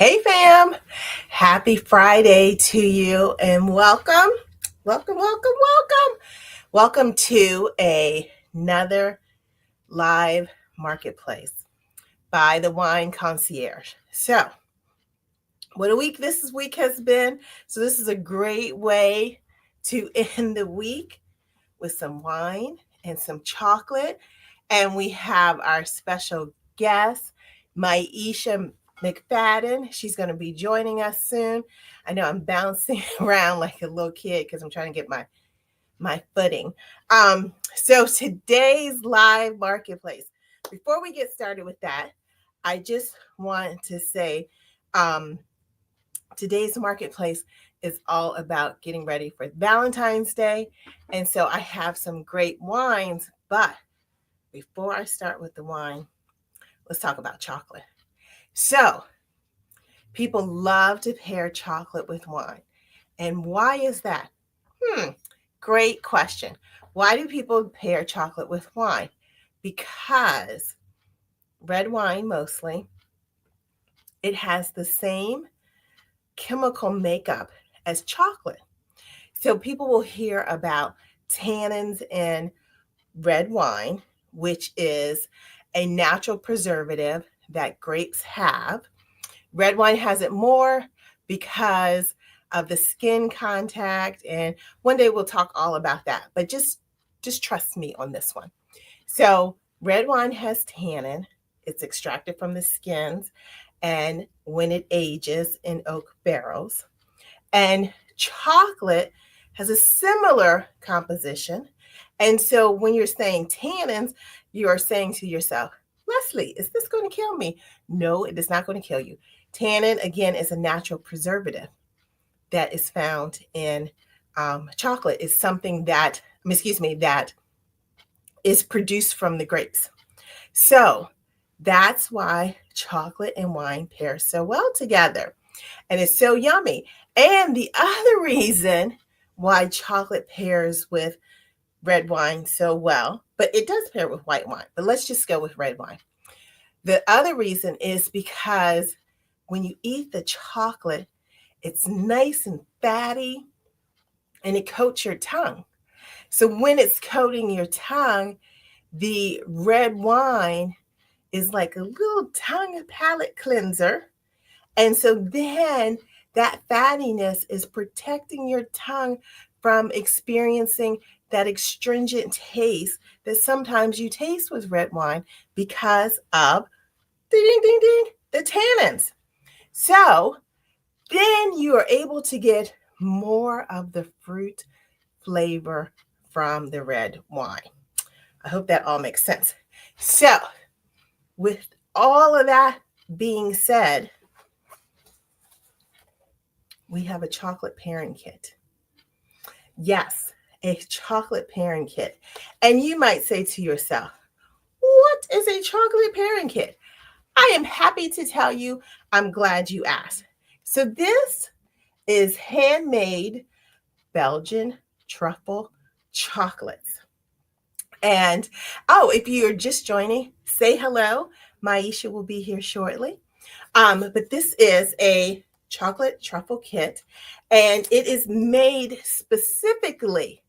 Hey fam, happy Friday to you and welcome, welcome to another live marketplace by the Wine Concierge. So, what a week this week has been. So, this is a great way to end the week with some wine and some chocolate. And we have our special guest, Maiyeshia McFadden. She's going to be joining us soon. I know I'm bouncing around like a little kid because I'm trying to get my footing. So today's live marketplace. Before we get started with that, I just want to say today's marketplace is all about getting ready for Valentine's Day. And so I have some great wines, but before I start with the wine, let's talk about chocolate. So, people love to pair chocolate with wine. And why is that? Great question. Why do people pair chocolate with wine? Because red wine mostly, it has the same chemical makeup as chocolate. So people will hear about tannins in red wine, which is a natural preservative that grapes have. Red wine has it more because of the skin contact, and one day we'll talk all about that, but just trust me on this one. So red wine has tannin. It's extracted from the skins and when it ages in oak barrels. And chocolate has a similar composition. And so when you're saying tannins, you are saying to yourself, Leslie, is this going to kill me? No, it is not going to kill you. Tannin, again, is a natural preservative that is found in chocolate. It's something that is produced from the grapes. So that's why chocolate and wine pair so well together. And it's so yummy. And the other reason why chocolate pairs with red wine so well, but it does pair with white wine, but let's just go with red wine. The other reason is because when you eat the chocolate, it's nice and fatty and it coats your tongue. So when it's coating your tongue, the red wine is like a little tongue palate cleanser. And so then that fattiness is protecting your tongue from experiencing that astringent taste that sometimes you taste with red wine because of the tannins. So then you are able to get more of the fruit flavor from the red wine. I hope that all makes sense. So with all of that being said, we have a chocolate pairing kit. Yes, a chocolate pairing kit. And you might say to yourself, what is a chocolate pairing kit? I am happy to tell you, I'm glad you asked. So this is handmade Belgian truffle chocolates. And if you're just joining, say hello. Mayeshia will be here shortly. But this is a chocolate truffle kit, and it is made specifically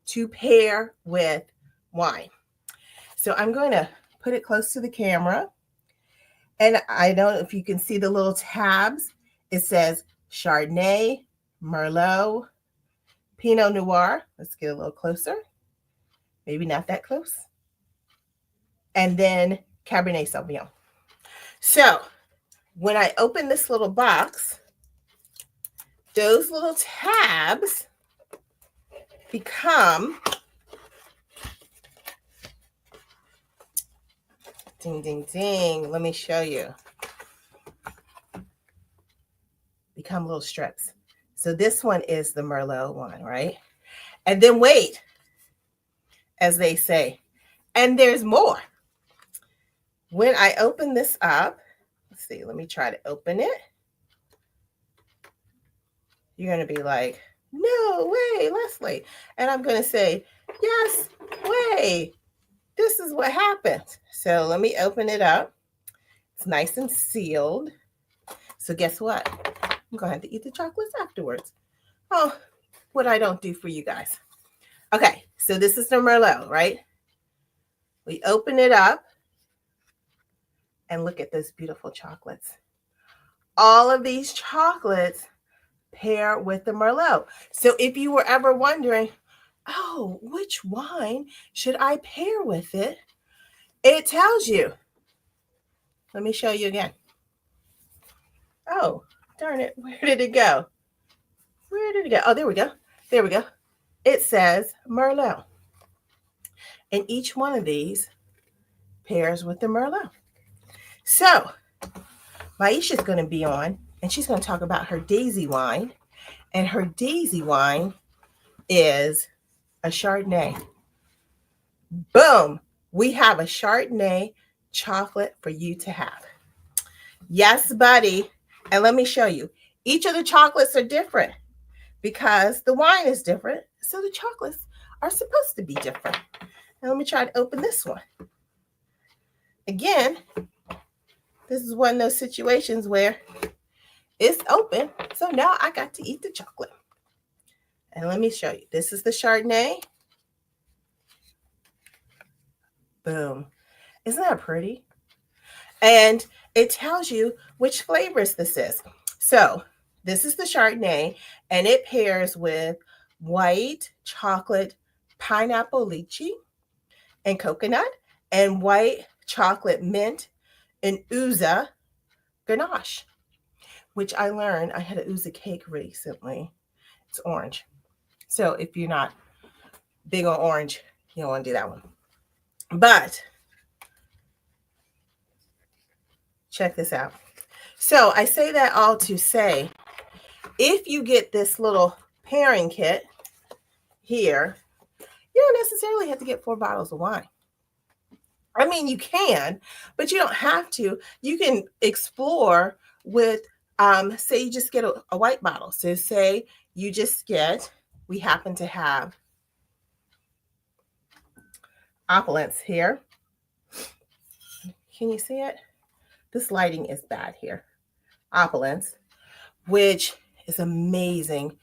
to pair with wine. So I'm going to put it close to the camera. And I don't know if you can see the little tabs. It says Chardonnay, Merlot, Pinot Noir. Let's get a little closer. Maybe not that close. And then Cabernet Sauvignon. So when I open this little box, those little tabs become ding, ding, ding. Let me show you. Become little strips. So this one is the Merlot one, right? And then wait, as they say, and there's more. When I open this up, let's see, let me try to open it. You're going to be like, no way, Leslie. And I'm going to say, yes, way. This is what happened. So let me open it up. It's nice and sealed. So guess what? I'm going to have to eat the chocolates afterwards. Oh, what I don't do for you guys. Okay, so this is the Merlot, right? We open it up and look at those beautiful chocolates. All of these chocolates pair with the Merlot. So if you were ever wondering, oh, which wine should I pair with it? It tells you. Let me show you again. Oh, darn it. Where did it go? Where did it go? Oh, there we go. There we go. It says Merlot. And each one of these pairs with the Merlot. So Maiyeshia is going to be on, and she's going to talk about her Daisy wine. And her Daisy wine is a Chardonnay. Boom! We have a Chardonnay chocolate for you to have. Yes, buddy. And let me show you. Each of the chocolates are different because the wine is different. So the chocolates are supposed to be different. Now let me try to open this one. Again, this is one of those situations where it's open. So now I got to eat the chocolate. And let me show you. This is the Chardonnay. Boom. Isn't that pretty? And it tells you which flavors this is. So this is the Chardonnay, and it pairs with white chocolate pineapple lychee and coconut, and white chocolate mint and ouzo ganache, which I learned I had an ouzo cake recently. It's orange. So if you're not big on orange, you don't want to do that one. But check this out. So I say that all to say, if you get this little pairing kit here, you don't necessarily have to get 4 bottles of wine. I mean, you can, but you don't have to. You can explore with, say you just get a white bottle. So say you just get, we happen to have opulence here. Can you see it? This lighting is bad here. Opulence, which is amazing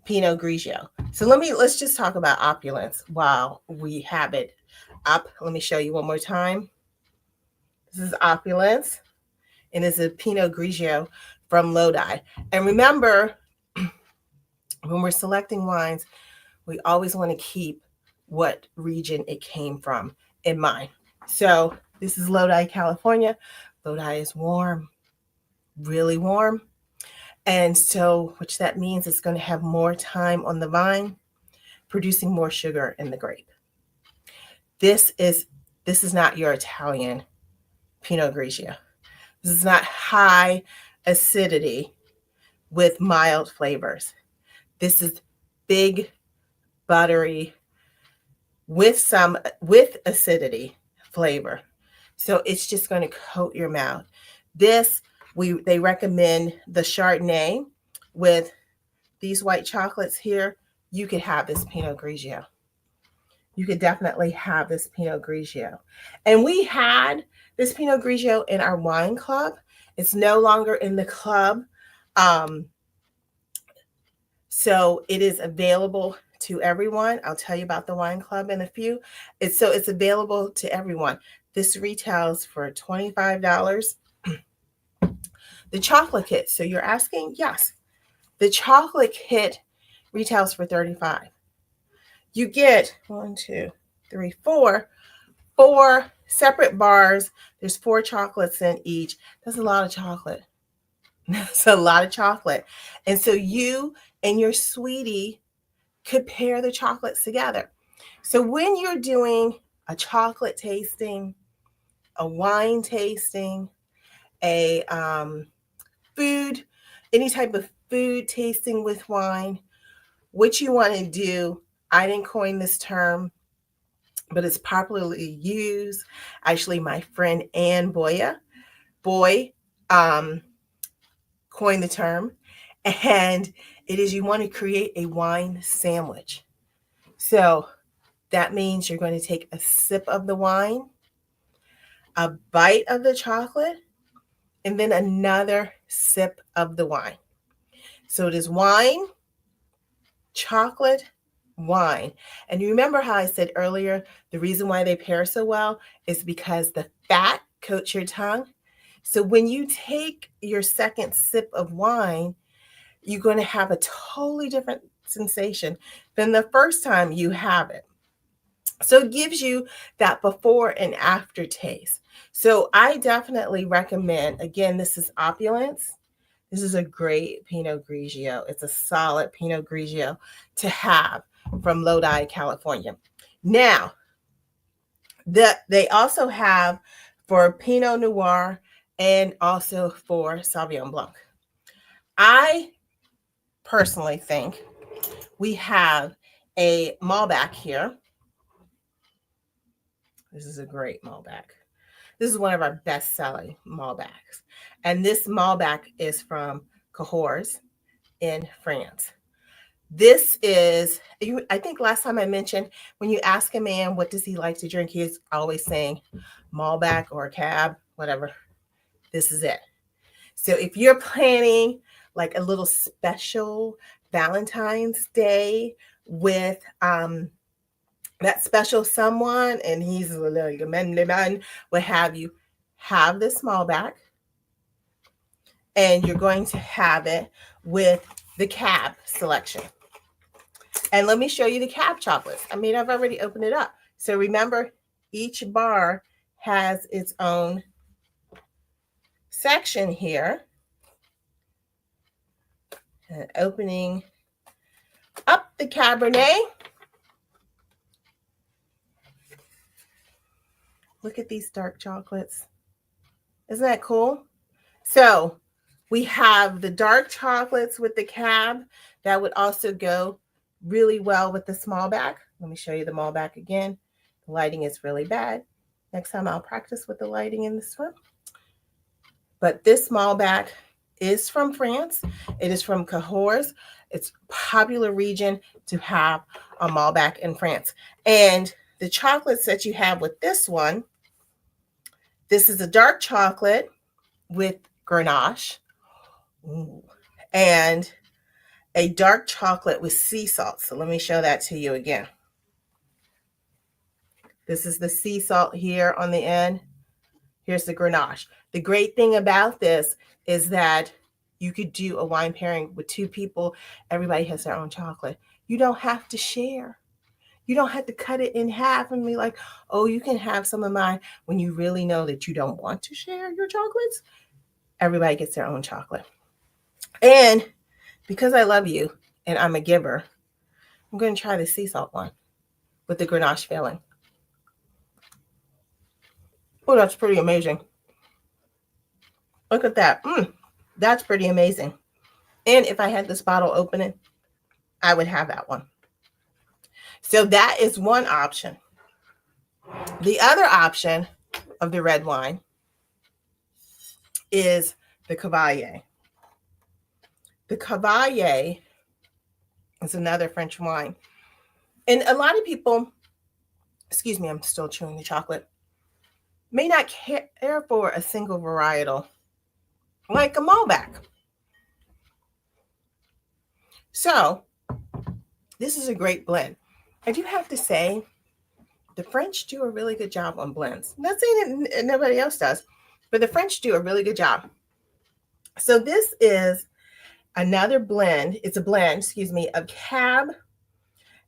Pinot Grigio. So let's just talk about opulence while we have it up. Let me show you one more time. This is opulence, and it's a Pinot Grigio from Lodi. And remember, when we're selecting wines, we always want to keep what region it came from in mind. So this is Lodi, California. Lodi is warm, really warm. And so, which that means it's going to have more time on the vine, producing more sugar in the grape. This is not your Italian Pinot Grigio. This is not high acidity with mild flavors. This is big, buttery, with acidity flavor. So it's just going to coat your mouth. They recommend the Chardonnay with these white chocolates here. You could have this Pinot Grigio. You could definitely have this Pinot Grigio. And we had this Pinot Grigio in our wine club. It's no longer in the club. So it is available to everyone. I'll tell you about the wine club in a few. It's available to everyone. This retails for $25. The chocolate kit. So you're asking? Yes. The chocolate kit retails for $35. You get 4 separate bars. There's 4 chocolates in each. That's a lot of chocolate. That's a lot of chocolate. And so you and your sweetie could pair the chocolates together. So when you're doing a chocolate tasting, a wine tasting, a food, any type of food tasting with wine, what you want to do, I didn't coin this term, but it's popularly used. Actually, my friend Ann Boy coined the term, and it is you want to create a wine sandwich. So that means you're going to take a sip of the wine, a bite of the chocolate, and then another sip of the wine. So it is wine, chocolate, wine. And you remember how I said earlier, the reason why they pair so well is because the fat coats your tongue. So when you take your second sip of wine, you're going to have a totally different sensation than the first time you have it. So it gives you that before and after taste. So I definitely recommend, again, this is Opulence. This is a great Pinot Grigio. It's a solid Pinot Grigio to have from Lodi, California. Now, they also have for Pinot Noir and also for Sauvignon Blanc. I personally think we have a Malbec here. This is a great Malbec. This is one of our best-selling Malbecs. And this Malbec is from Cahors in France. This is, I think last time I mentioned, when you ask a man what does he like to drink, he's always saying Malbec or Cab, whatever. This is it. So if you're planning like a little special Valentine's Day with that special someone, and he's a little man, what have you, have this Malbec, and you're going to have it with the Cab selection. And let me show you the Cab chocolates. I mean, I've already opened it up. So remember, each bar has its own section here. And opening up the Cabernet. Look at these dark chocolates. Isn't that cool? So we have the dark chocolates with the Cab that would also go really well with the Malbec. Let me show you the Malbec again. The lighting is really bad. Next time I'll practice with the lighting in this one. But this Malbec is from France. It is from Cahors. It's a popular region to have a Malbec in France. And the chocolates that you have with this one, this is a dark chocolate with Grenache. Ooh. And a dark chocolate with sea salt. So let me show that to you again. This is the sea salt here on the end. Here's the Grenache. The great thing about this is that you could do a wine pairing with two people. Everybody has their own chocolate. You don't have to share. You don't have to cut it in half and be like, oh, you can have some of mine, when you really know that you don't want to share your chocolates. Everybody gets their own chocolate. And because I love you and I'm a giver, I'm going to try the sea salt one with the Grenache filling. Oh, that's pretty amazing. Look at that. That's pretty amazing. And if I had this bottle opening, I would have that one. So that is one option. The other option of the red wine is the Cavalier. The Cavalier is another French wine. And a lot of people, excuse me, I'm still chewing the chocolate, may not care for a single varietal like a Malbec. So this is a great blend. I do have to say, the French do a really good job on blends. I'm not saying that nobody else does, but the French do a really good job. So this is another blend. It's a blend, excuse me, of Cab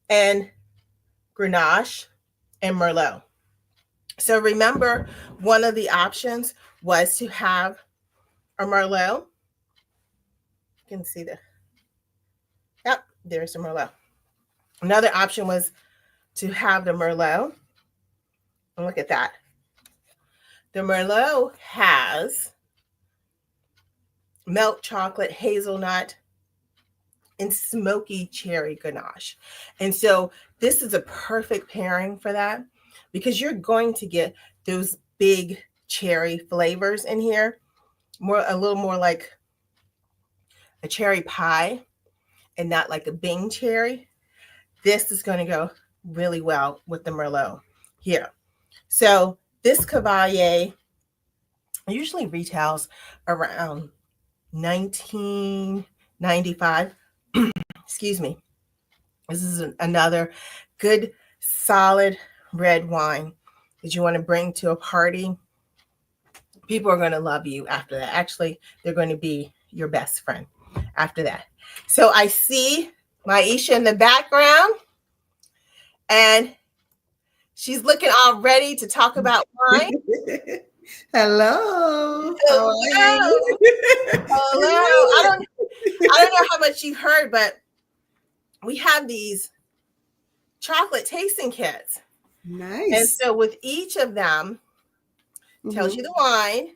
and Grenache and Merlot. So remember, one of the options was to have a Merlot. You can see the, yep, there's the Merlot. Another option was to have the Merlot. And look at that. The Merlot has milk chocolate, hazelnut, and smoky cherry ganache. And so this is a perfect pairing for that, because you're going to get those big cherry flavors in here, a little more like a cherry pie and not like a Bing cherry. This is going to go really well with the Merlot here. So this Cavalier usually retails around 19.95. Excuse me. This is another good, solid red wine that you want to bring to a party. People are going to love you after that. Actually, they're going to be your best friend after that. So I see Maiyeshia in the background, and she's looking all ready to talk about wine. Hello. How are Hello. you? Hello. I don't know how much you heard, but we have these chocolate tasting kits. Nice. And so with each of them, tells you the wine,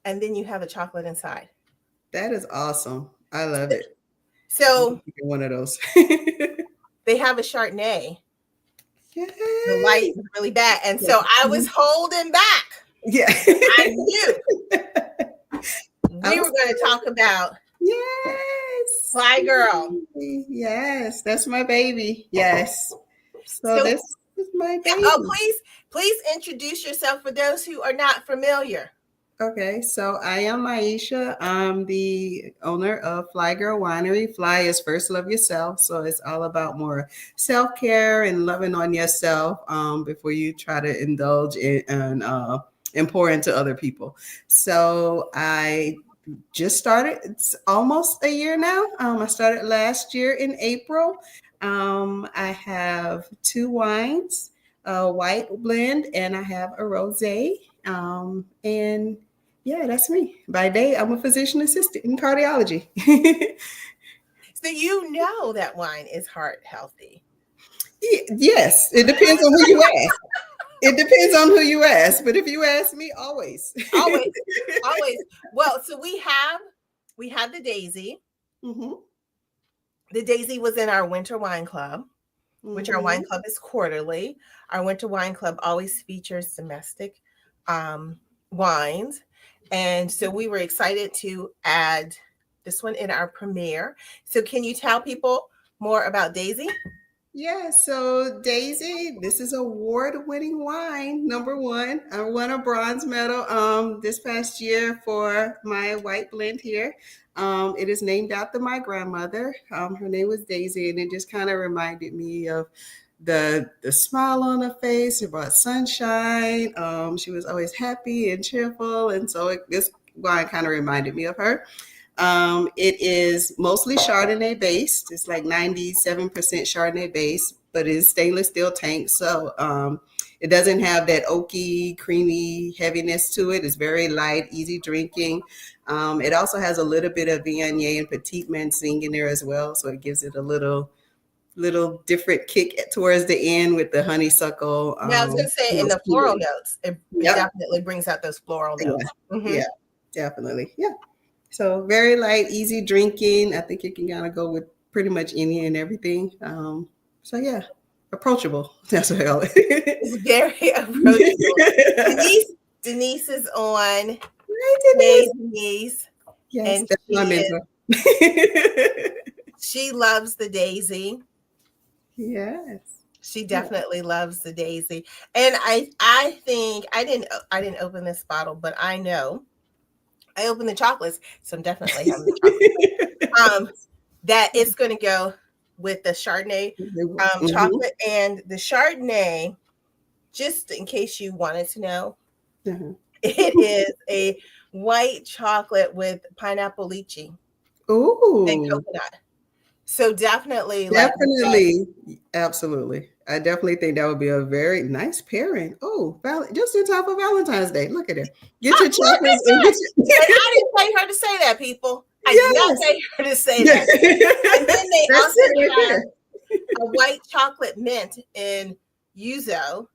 and then you have a chocolate inside. That is awesome. I love it. So one of those. they have a Chardonnay. Yay. The light is really bad. And so I was holding back. Yeah. I knew we were going to talk about FLYGirl. Yes, that's my baby. Yes. So this is my baby. Oh, please introduce yourself for those who are not familiar. Okay, so I am Mayeshia. I'm the owner of FLYGirl Winery. Fly is first love yourself, so it's all about more self-care and loving on yourself before you try to indulge in and pour into other people. So I just started. It's almost a year now. I started last year in April. I have 2 wines, a white blend, and I have a rosé. And yeah, that's me. By day, I'm a physician assistant in cardiology. So you know that wine is heart healthy. Yes, it depends on who you ask. It depends on who you ask, but if you ask me, always. Always. Well, so we have the Daisy. Mm-hmm. The Daisy was in our winter wine club, which our wine club is quarterly. Our winter wine club always features domestic wines. And so we were excited to add this one in our premiere. So can you tell people more about Daisy? Yeah, so Daisy, this is award-winning wine, #1. I won a bronze medal this past year for my white blend here. It is named after my grandmother. Her name was Daisy, and it just kind of reminded me of the smile on her face. It brought sunshine. She was always happy and cheerful, and so this wine kind of reminded me of her. It is mostly Chardonnay based. It's like 97% Chardonnay based, but it's stainless steel tank. So it doesn't have that oaky, creamy heaviness to it. It's very light, easy drinking. It also has a little bit of Viognier and Petit Manseng in there as well. So it gives it a little different kick towards the end with the honeysuckle. Yeah, I was going to say in the floral notes, it definitely brings out those floral notes. Yeah, definitely. Yeah. So very light, easy drinking. I think you can kind of go with pretty much any and everything. So yeah, approachable. That's what I call it. It's very approachable. Denise is on. Hey, Denise. Yes, and that's my mentor. She loves the Daisy. Yes. She definitely loves the Daisy. And I think I didn't open this bottle, but I know I opened the chocolates, so I'm definitely having the chocolates. That it's going to go with the Chardonnay chocolate, and the Chardonnay, just in case you wanted to know, it is a white chocolate with pineapple lychee. Ooh. And coconut. So definitely. Absolutely. I definitely think that would be a very nice pairing. Oh, just in time for Valentine's Day. Look at it. Get your chocolates. And I didn't pay her to say that, people. I did not pay her to say that. And then they also have a white chocolate mint in yuzu.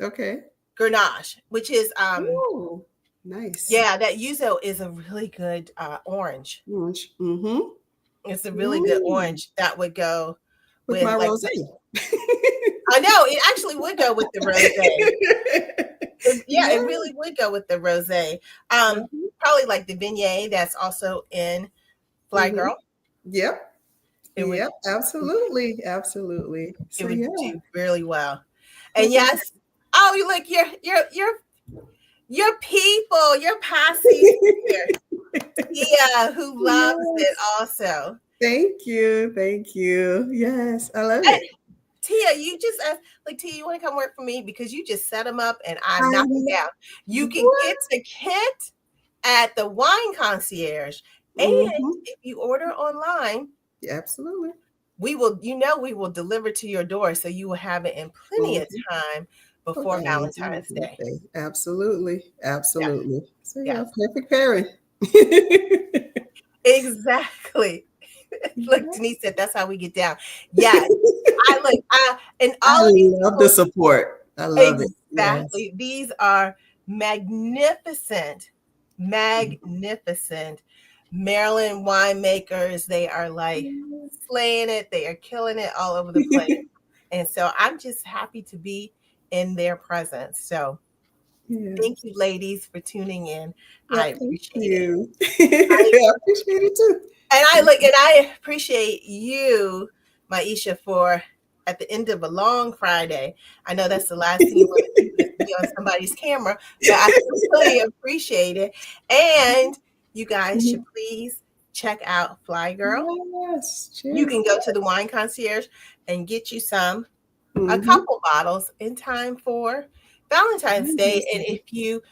Okay. Grenache, which is ooh, nice. Yeah, that yuzu is a really good orange. Mm-hmm. It's a really good orange that would go with my rosé. I know it actually would go with the rosé. It really would go with the rosé. Probably like the Viognier that's also in FLYGirl. Yep. Absolutely. So it would do really well. And yes, you look, you're Your people, your posse here. Tia, who loves it Yes. also. Thank you. Thank you. Yes, I love And it. Tia, you just asked, like, Tia, you want to come work for me because you just set them up and I I knock them love down. You can get what? the kit at the wine concierge. And Mm-hmm. if you order online, Absolutely. we will deliver to your door. So you will have it in plenty of Mm-hmm. time For before Valentine's Valentine's Day. Day. Absolutely. Yeah. Absolutely. So yeah, Yes. perfect pairing. Exactly. Like Yeah. Denise said, that's how we get down. Yes. I and I all of these love the people, support. I love it. Yes. exactly. These are magnificent, magnificent Maryland winemakers. They are like slaying it. They are killing it all over the place. And so I'm just happy to be in their presence. So thank Yes. you, ladies, for tuning in. I Yep. Thank appreciate it. you. I I appreciate it too. and I appreciate you, Maiyeshia, for at the end of a long Friday. I know that's the last thing you want to do is be on somebody's camera, but I really appreciate it. And you guys should please check out Fly Girl. Yes. You Cheers. can go to the wine concierge and get you a Mm-hmm. couple bottles in time for Valentine's Day. And if you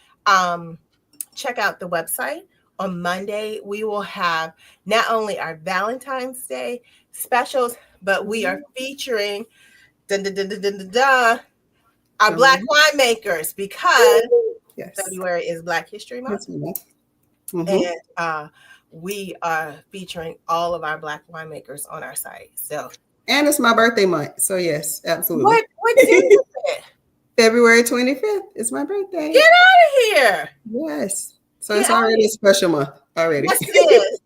check out the website on Monday, we will have not only our Valentine's Day specials, but we are featuring dun, dun, dun, dun, dun, dun, dun, our Black winemakers because Yes. February is Black History Month. Yes, ma'am. Mm-hmm. And we are featuring all of our Black winemakers on our site. So, And it's my birthday month. So yes, absolutely. what day is it? February 25th is my birthday. Get out of here. Yes. So Get it's out of already here. a special month already. Yes, it is.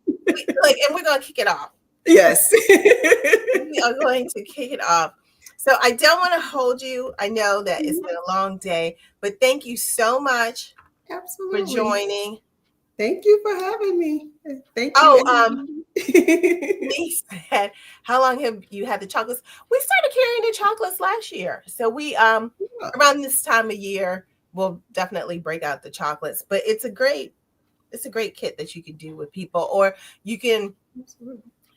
And we're going to kick it off. Yes. We are going to kick it off. So I don't want to hold you. I know that it's been a long day, but thank you so much for Absolutely. joining. Thank you for having me. Thank you. Oh, Denise said, how long have you had the chocolates? We started carrying the chocolates last year. So we around this time of year, we'll definitely break out the chocolates. But it's a great kit that you can do with people, or you can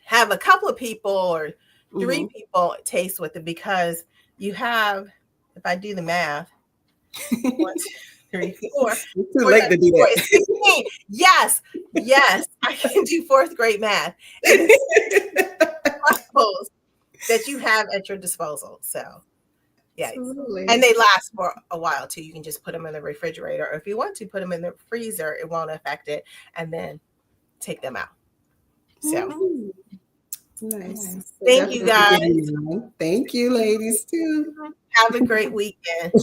have a couple of people or 3 people taste with it because you have, if I do the math, 1, 2, 3, 4. It's too late to do that. 16. Yes, I can do 4th grade math. And it's that you have at your disposal. So, yeah. Absolutely. And they last for a while too. You can just put them in the refrigerator, or if you want to put them in the freezer, it won't affect it, and then take them out. So, nice. Thank you guys. Thank you, ladies, too. Have a great weekend.